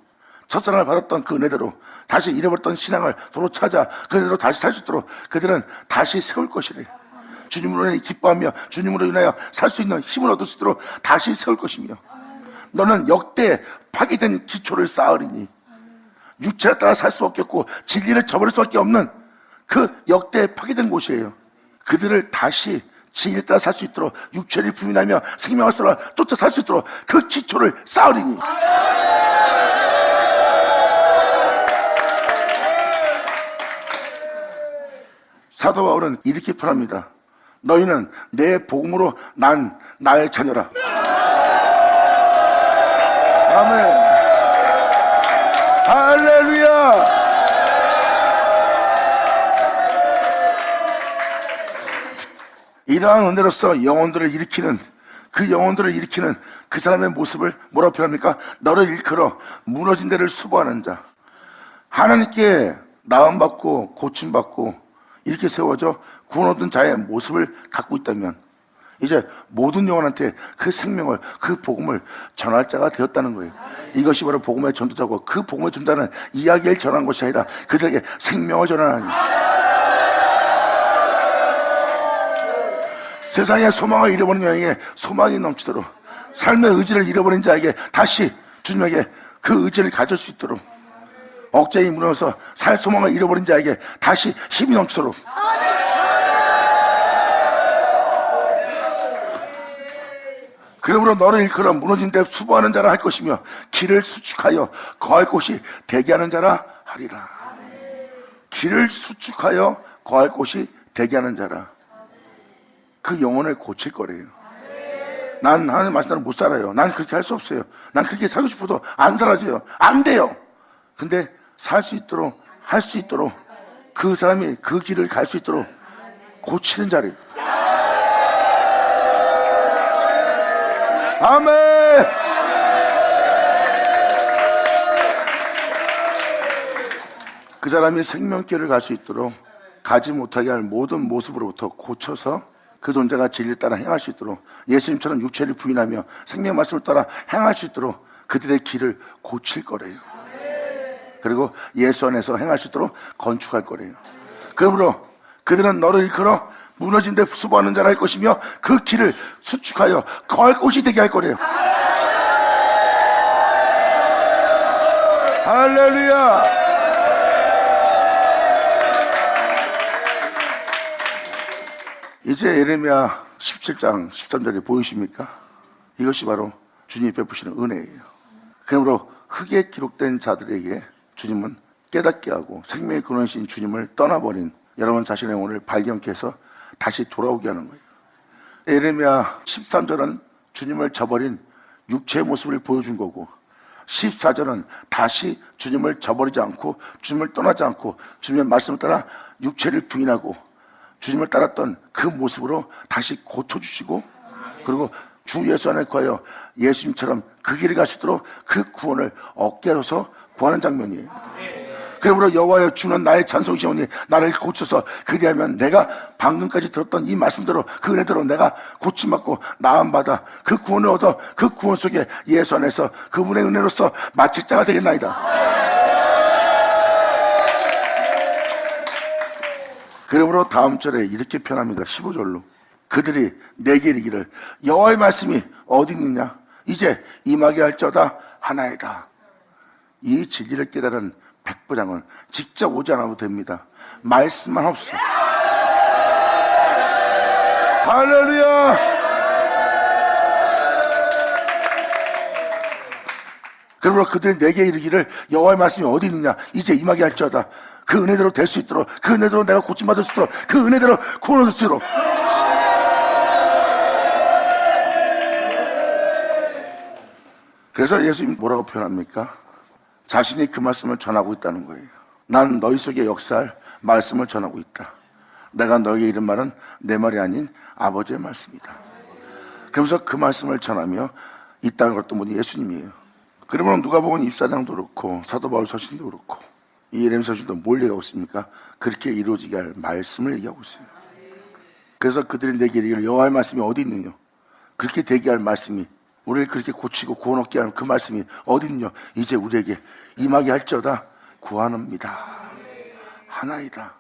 첫사랑을 받았던 그 은혜대로 다시 잃어버렸던 신앙을 도로 찾아 그 은혜대로 다시 살 수 있도록 그들은 다시 세울 것이래요. 주님으로 인해 기뻐하며 주님으로 인하여 살 수 있는 힘을 얻을 수 있도록 다시 세울 것이며 너는 역대 파괴된 기초를 쌓으리니 육체를 따라 살 수밖에 없고 진리를 저버릴 수밖에 없는 그 역대 파괴된 곳이에요. 그들을 다시 진리를 따라 살 수 있도록 육체를 부인하며 생명을 살아 쫓아 살 수 있도록 그 기초를 쌓으리니. 사도 바울은 이렇게 표현합니다. 너희는 내 복음으로 난 나의 자녀라. 아멘. 할렐루야. 이러한 은혜로서 영혼들을 일으키는 그 사람의 모습을 뭐라고 표현합니까? 너를 일컬어 무너진 데를 수고하는 자. 하나님께 나음받고 고침받고 이렇게 세워져 구원 얻은 자의 모습을 갖고 있다면 이제 모든 영혼한테 그 생명을, 그 복음을 전할 자가 되었다는 거예요. 이것이 바로 복음의 전도자고 그 복음의 전도자는 이야기를 전하는 것이 아니라 그들에게 생명을 전하는 세상의 소망을 잃어버린 여인에게 소망이 넘치도록 삶의 의지를 잃어버린 자에게 다시 주님에게 그 의지를 가질 수 있도록 억제에 무너져서 살 소망을 잃어버린 자에게 다시 힘이 넘치도록 그러므로 너를 일컬어 무너진 데 수고하는 자라 할 것이며 길을 수축하여 거할 곳이 대기하는 자라 하리라. 길을 수축하여 거할 곳이 대기하는 자라. 그 영혼을 고칠 거래요. 난 하나님 말씀대로 못 살아요. 난 그렇게 할 수 없어요. 난 그렇게 살고 싶어도 안 살아져요. 안 돼요. 근데 살 수 있도록, 할 수 있도록 그 사람이 그 길을 갈 수 있도록 고치는 자를 아멘. 그 사람이 생명길을 갈 수 있도록 가지 못하게 할 모든 모습으로부터 고쳐서 그 존재가 진리를 따라 행할 수 있도록, 예수님처럼 육체를 부인하며 생명 말씀을 따라 행할 수 있도록 그들의 길을 고칠 거래요. 그리고 예수 안에서 행할 수 있도록 건축할 거래요. 그러므로 그들은 너를 일컬어 무너진 데 수고하는 자라 할 것이며 그 길을 수축하여 거할 곳이 되게 할 거래요. 할렐루야. 이제 예레미야 17장 13절에 보이십니까? 이것이 바로 주님이 베푸시는 은혜예요. 그러므로 흙에 기록된 자들에게 주님은 깨닫게 하고 생명의 근원이신 주님을 떠나버린 여러분 자신의 영혼을 발견케 해서 다시 돌아오게 하는 거예요. 예레미야 13절은 주님을 저버린 육체의 모습을 보여준 거고, 14절은 다시 주님을 저버리지 않고 주님을 떠나지 않고 주님의 말씀을 따라 육체를 부인하고 주님을 따랐던 그 모습으로 다시 고쳐주시고, 그리고 주 예수 안에 거하여 예수님처럼 그 길을 갈 수 있도록 그 구원을 얻게 하셔서 구하는 장면이에요. 그러므로 여호와여 주는 나의 찬송시오니 나를 고쳐서 그리하면 내가 방금까지 들었던 이 말씀대로 그 은혜대로 내가 고침받고 나음받아 그 구원을 얻어 그 구원 속에 예수 안에서 그분의 은혜로서 마칠 자가 되겠나이다. 그러므로 다음 절에 이렇게 표현합니다. 15절로 그들이 내게 이르기를 여호와의 말씀이 어디 있느냐 이제 임하게 할저다 하나이다. 이 진리를 깨달은 백부장은 직접 오지 않아도 됩니다. 말씀만 없어. 할렐루야. 그러므로 그들이 내게 이르기를 여호와의 말씀이 어디 있느냐 이제 임하게 할지어다. 그 은혜대로 될 수 있도록, 그 은혜대로 내가 고침받을 수 있도록, 그 은혜대로 구원을 얻을 수 있도록. 그래서 예수님이 뭐라고 표현합니까? 자신이 그 말씀을 전하고 있다는 거예요. 난 너희 속에 역사할 말씀을 전하고 있다. 내가 너에게 이른 말은 내 말이 아닌 아버지의 말씀이다. 그러면서 그 말씀을 전하며 있다는 것도 뭐니 예수님이에요. 그러면 누가복음 24장도 그렇고 사도 바울 서신도 그렇고 이 예레미야 서신도 뭘 얘기하고 있습니까? 그렇게 이루어지게 할 말씀을 얘기하고 있어요. 그래서 그들이 내게 이르기를 여호와의 말씀이 어디 있느냐? 그렇게 되게 할 말씀이, 우리를 그렇게 고치고 구원 얻게 하는 그 말씀이 어디 있느냐? 이제 우리에게 임하게 할지어다 구하노이다. 하나이다.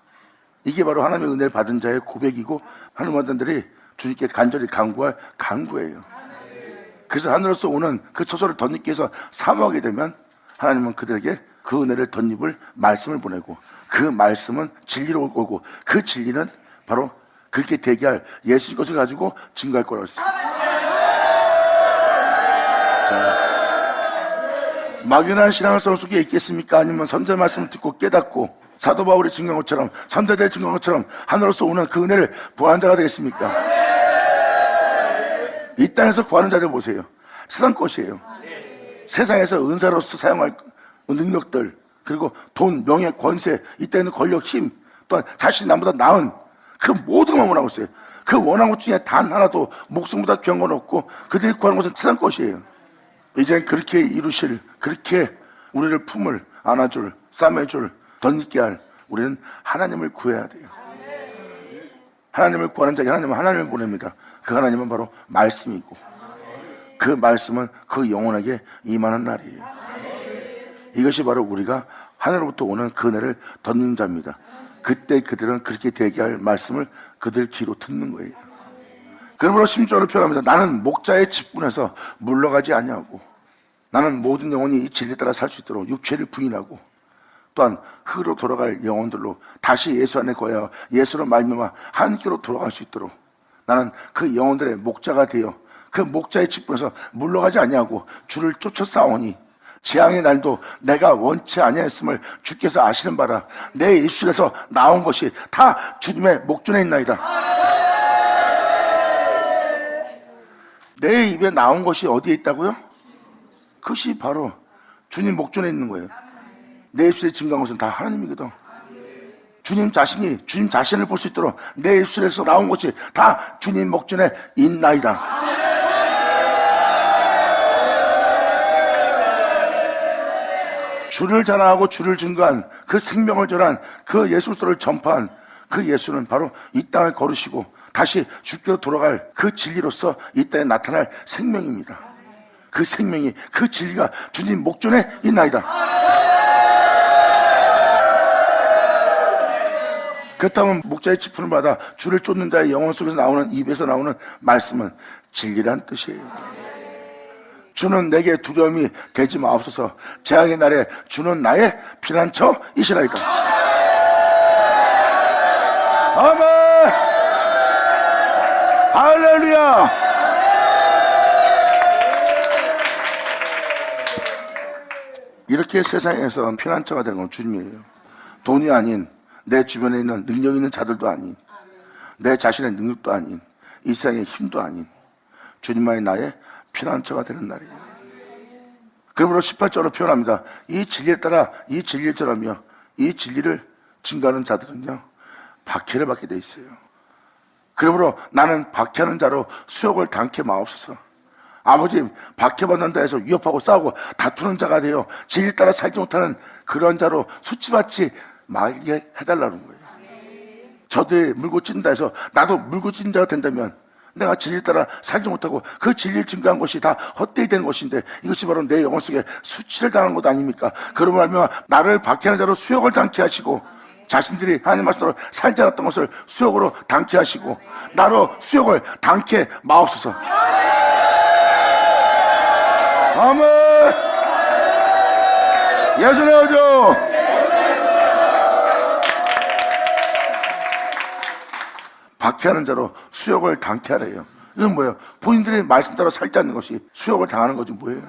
이게 바로 하나님의 은혜를 받은 자의 고백이고 하나님 받은들이 주님께 간절히 간구할 간구예요. 그래서 하늘에서 오는 그 처소를 덧입기 위해서 사모하게 되면 하나님은 그들에게 그 은혜를 덧입을 말씀을 보내고, 그 말씀은 진리로 올 거고, 그 진리는 바로 그렇게 되게 할 예수의 것을 가지고 증거할 거라고 했습니다. 막연한 신앙을 속에 있겠습니까? 아니면 선자 말씀을 듣고 깨닫고 사도 바울이 증거한 것처럼, 선자들이 증거한 것처럼 하늘로서 오는 그 은혜를 구하는 자가 되겠습니까? 이 땅에서 구하는 자들 보세요. 세상 것이에요. 세상에서 은사로서 사용할 능력들, 그리고 돈, 명예, 권세, 이 땅에는 권력, 힘, 또한 자신이 남보다 나은 그 모든 것만 원하고 있어요. 그 원하는 것 중에 단 하나도 목숨보다 귀한 건 없고 그들이 구하는 것은 세상 것이에요. 이젠 그렇게 이루실, 그렇게 우리를 품을 안아줄, 싸매줄, 덧입게 할 우리는 하나님을 구해야 돼요. 하나님을 구하는 자에게 하나님은 하나님을 보냅니다. 그 하나님은 바로 말씀이고, 그 말씀은 그 영혼에게 임하는 날이에요. 이것이 바로 우리가 하늘로부터 오는 그 은혜를 덧는 자입니다. 그때 그들은 그렇게 되게 할 말씀을 그들 귀로 듣는 거예요. 그러므로 심지어를 표현합니다. 나는 목자의 직분에서 물러가지 아니하고, 나는 모든 영혼이 이 진리에 따라 살 수 있도록 육체를 부인하고, 또한 흙으로 돌아갈 영혼들로 다시 예수 안에 거하여 예수로 말미암아 하나님께로 돌아갈 수 있도록 나는 그 영혼들의 목자가 되어 그 목자의 직분에서 물러가지 아니하고 주를 쫓아 싸우니, 재앙의 날도 내가 원치 아니하였음을 주께서 아시는 바라. 내 입술에서 나온 것이 다 주님의 목전에 있나이다. 내 입에 나온 것이 어디에 있다고요? 그것이 바로 주님 목전에 있는 거예요. 내 입술에 증거한 것은 다 하나님이거든. 주님 자신이 주님 자신을 볼 수 있도록 내 입술에서 나온 것이 다 주님 목전에 있나이다. 주를 자랑하고 주를 증거한 그 생명을 전한 그 예수 그리스도를 전파한 그 예수는 바로 이 땅을 걸으시고 다시 주께로 돌아갈 그 진리로서 이 땅에 나타날 생명입니다. 그 생명이, 그 진리가 주님 목전에 있나이다. 그렇다면 목자의 지푸를 받아 주를 쫓는 자의 영혼 속에서 나오는, 입에서 나오는 말씀은 진리란 뜻이에요. 주는 내게 두려움이 되지 마옵소서. 재앙의 날에 주는 나의 피난처이시라이다. 아멘. 할렐루야. 이렇게 세상에서 피난처가 되는 건 주님이에요. 돈이 아닌, 내 주변에 있는 능력 있는 자들도 아닌, 내 자신의 능력도 아닌, 이 세상의 힘도 아닌 주님만이 나의 피난처가 되는 날이에요. 그러므로 18절로 표현합니다. 이 진리에 따라 이 진리처럼요, 이 진리를 증거하는 자들은요 박해를 받게 돼 있어요. 그러므로 나는 박해하는 자로 수욕을 당케 마옵소서. 아버지, 박해받는다 해서 위협하고 싸우고 다투는 자가 되어 진리에 따라 살지 못하는 그런 자로 수치받지 말게 해달라는 거예요. 저들이 물고 찢는다 해서 나도 물고 찢는 자가 된다면 내가 진리에 따라 살지 못하고 그 진리를 증거한 것이 다 헛되이 된 것인데 이것이 바로 내 영혼 속에 수치를 당하는 것 아닙니까? 그러므로 하면 나를 박해하는 자로 수욕을 당케 하시고 자신들이 하나님 말씀으로 살지 않았던 것을 수욕으로 당케 하시고 나로 수욕을 당케 마옵소서. 아멘. 예수의 오죠. 박해하는 자로 수욕을 당케 하래요. 이건 뭐예요? 본인들이 말씀 따라 살지 않는 것이 수욕을 당하는 거지 뭐예요?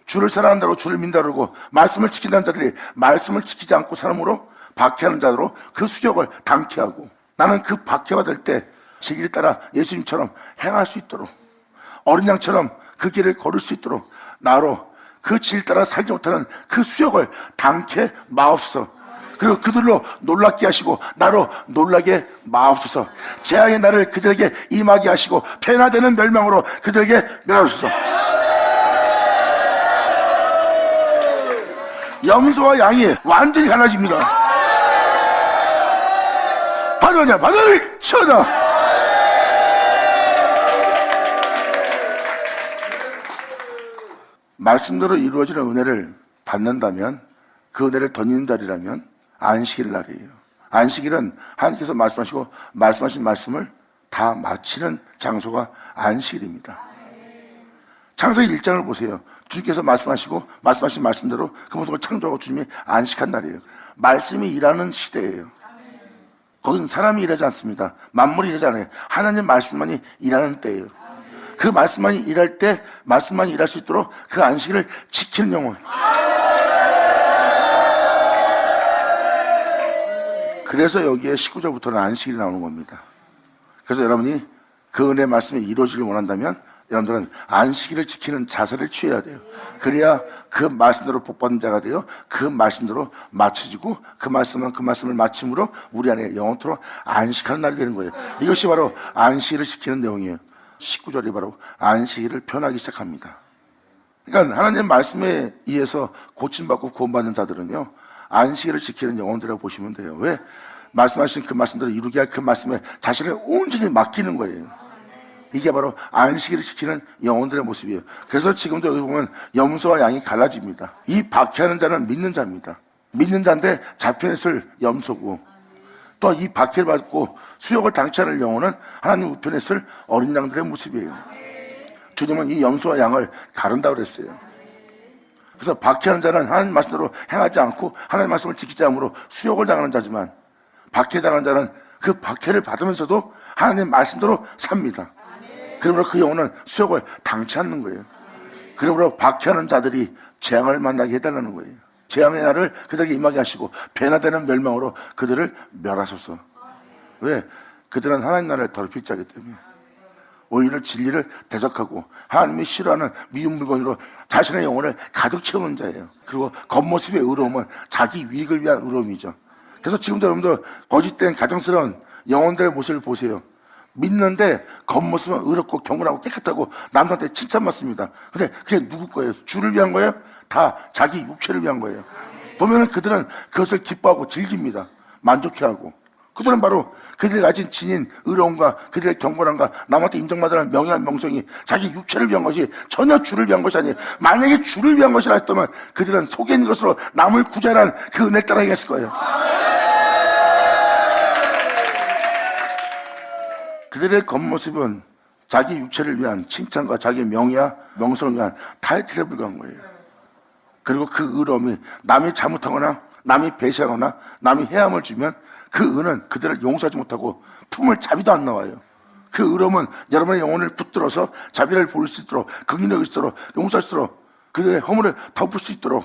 주를 사랑한다고 주를 민다고 말씀을 지킨다는 자들이 말씀을 지키지 않고 사람으로 박해하는 자로 그 수욕을 당케 하고 나는 그 박해받을 때 진리를 따라 예수님처럼 행할 수 있도록 어린 양처럼 그 길을 걸을 수 있도록 나로 그 질 따라 살지 못하는 그 수욕을 당케 마옵소서. 그리고 그들로 놀랍게 하시고 나로 놀라게 마옵소서. 재앙의 날을 그들에게 임하게 하시고 폐나되는 멸망으로 그들에게 멸하소서. 염소와 양이 완전히 갈라집니다. 받아자 받아를 쳐다. 말씀대로 이루어지는 은혜를 받는다면 그 은혜를 던지는 자리라면 안식일 날이에요. 안식일은 하나님께서 말씀하시고 말씀하신 말씀을 다 마치는 장소가 안식일입니다. 창세기 1장을 보세요. 주님께서 말씀하시고 말씀하신 말씀대로 그 모든 걸 창조하고 주님이 안식한 날이에요. 말씀이 일하는 시대예요. 거기는 사람이 일하지 않습니다. 만물이 일하지 않아요. 하나님 말씀만이 일하는 때예요. 그 말씀만이 일할 때 말씀만이 일할 수 있도록 그 안식일을 지키는 영혼. 그래서 여기에 19절부터는 안식일이 나오는 겁니다. 그래서 여러분이 그 은혜 말씀이 이루어지길 원한다면 여러분들은 안식일을 지키는 자세를 취해야 돼요. 그래야 그 말씀대로 복받는 자가 되어 그 말씀대로 맞춰지고 그 말씀을 마침으로 우리 안에 영원토록 안식하는 날이 되는 거예요. 이것이 바로 안식일을 지키는 내용이에요. 19절이 바로 안식일을 표현하기 시작합니다. 그러니까 하나님 말씀에 의해서 고침받고 구원받는 자들은요 안식일을 지키는 영혼들이라고 보시면 돼요. 왜? 말씀하신 그 말씀대로 이루게 할 그 말씀에 자신을 온전히 맡기는 거예요. 이게 바로 안식일을 지키는 영혼들의 모습이에요. 그래서 지금도 여기 보면 염소와 양이 갈라집니다. 이 박해하는 자는 믿는 자입니다. 믿는 자인데 잡혀있을 염소고 또 이 박해를 받고 수욕을 당치 않을 영혼은 하나님 우편에 있을 어린 양들의 모습이에요. 주님은 이 염소와 양을 가른다고 그랬어요. 그래서 박해하는 자는 하나님 말씀대로 행하지 않고 하나님 말씀을 지키지 않으므로 수욕을 당하는 자지만 박해당하는 자는 그 박해를 받으면서도 하나님 말씀대로 삽니다. 그러므로 그 영혼은 수욕을 당치 않는 거예요. 그러므로 박해하는 자들이 재앙을 만나게 해달라는 거예요. 재앙의 날을 그들에게 임하게 하시고 배나되는 멸망으로 그들을 멸하소서. 왜? 그들은 하나님 나라를 더럽힐 자이기 때문에 오히려 진리를 대적하고 하나님이 싫어하는 미운 물건으로 자신의 영혼을 가득 채우는 자예요. 그리고 겉모습의 의로움은 자기 유익을 위한 의로움이죠. 그래서 지금도 여러분들 거짓된 가정스러운 영혼들의 모습을 보세요. 믿는데 겉모습은 의롭고 경건하고 깨끗하고 남들한테 칭찬받습니다. 근데 그게 누구 거예요? 주를 위한 거예요? 다 자기 육체를 위한 거예요. 보면은 그들은 그것을 기뻐하고 즐깁니다. 만족해하고. 그들은 바로 그들이 가진 지닌 의로움과 그들의 경건함과 남한테 인정받으라는 명예와 명성이 자기 육체를 위한 것이 전혀 주를 위한 것이 아니에요. 만약에 주를 위한 것이라 했다면 그들은 속에 있는 것으로 남을 구제하라는 그 은혜 따라 행했을 거예요. 그들의 겉모습은 자기 육체를 위한 칭찬과 자기 명예와 명성을 위한 타이틀에 불과한 거예요. 그리고 그 의로움이 남이 잘못하거나 남이 배신하거나 남이 해함을 주면 그 은은 그들을 용서하지 못하고 품을 자비도 안 나와요. 그 의로움은 여러분의 영혼을 붙들어서 자비를 보일 수 있도록, 긍휼을 여길 수 있도록, 용서할 수 있도록, 그들의 허물을 덮을 수 있도록,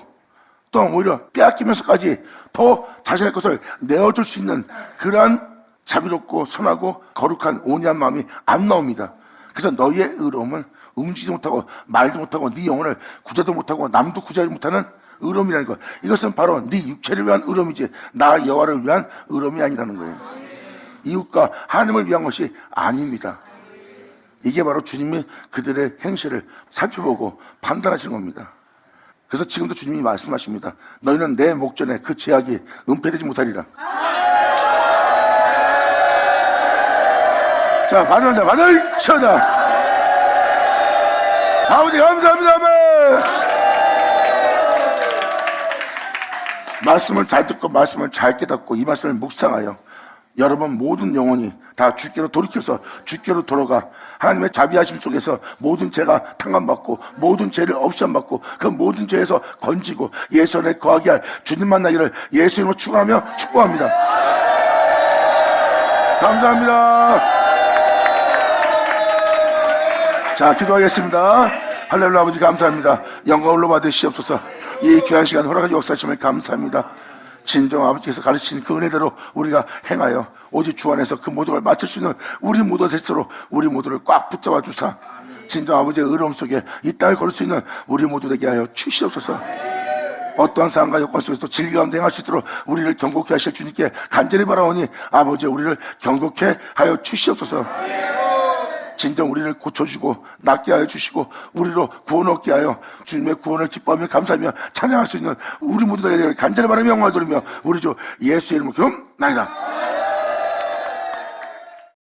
또 오히려 빼앗기면서까지 더 자신의 것을 내어줄 수 있는 그러한 자비롭고 선하고 거룩한 온유한 마음이 안 나옵니다. 그래서 너희의 의로움은 움직이지 못하고 말도 못하고 네 영혼을 구제도 못하고 남도 구제하지 못하는 의로움이라는 것. 이것은 바로 네 육체를 위한 의로움이지 나 여호와를 위한 의로움이 아니라는 거예요. 이웃과 하나님을 위한 것이 아닙니다. 이게 바로 주님이 그들의 행실을 살펴보고 판단하시는 겁니다. 그래서 지금도 주님이 말씀하십니다. 너희는 내 목전에 그 제약이 은폐되지 못하리라. 자, 받은 자, 받을 쳐다. 아버지 감사합니다. 말씀을 잘 듣고 말씀을 잘 깨닫고 이 말씀을 묵상하여 여러분 모든 영혼이 다 주께로 돌이켜서 주께로 돌아가 하나님의 자비하심 속에서 모든 죄가 탕감받고 모든 죄를 없이함받고 그 모든 죄에서 건지고 예수 안에 거하게 할 주님 만나기를 예수 이름으로 축원하며 축복합니다. 감사합니다. 자, 기도하겠습니다. 할렐루야. 아버지 감사합니다. 영광을 올려받으시옵소서. 이 귀한 시간 허락하여 역사하심을 감사합니다. 진정 아버지께서 가르치신 그 은혜대로 우리가 행하여 오직 주 안에서 그 모든 걸 맞출 수 있는 우리 모두 스스로 우리 모두를 꽉 붙잡아 주사 진정 아버지의 의로움 속에 이 땅을 걸을 수 있는 우리 모두 되게 하여 주시옵소서. 어떠한 상황과 여건 속에서도 진리 가운데 행할 수 있도록 우리를 경고케 하실 주님께 간절히 바라오니 아버지 우리를 경고케 하여 주시옵소서. 진정 우리를 고쳐주고 낫게 하여 주시고 우리로 구원 얻게 하여 주님의 구원을 기뻐하며 감사하며 찬양할 수 있는 우리 모두가 되기를 간절히 바라며 영광을 돌리며 우리 주 예수의 이름으로 기도합니다.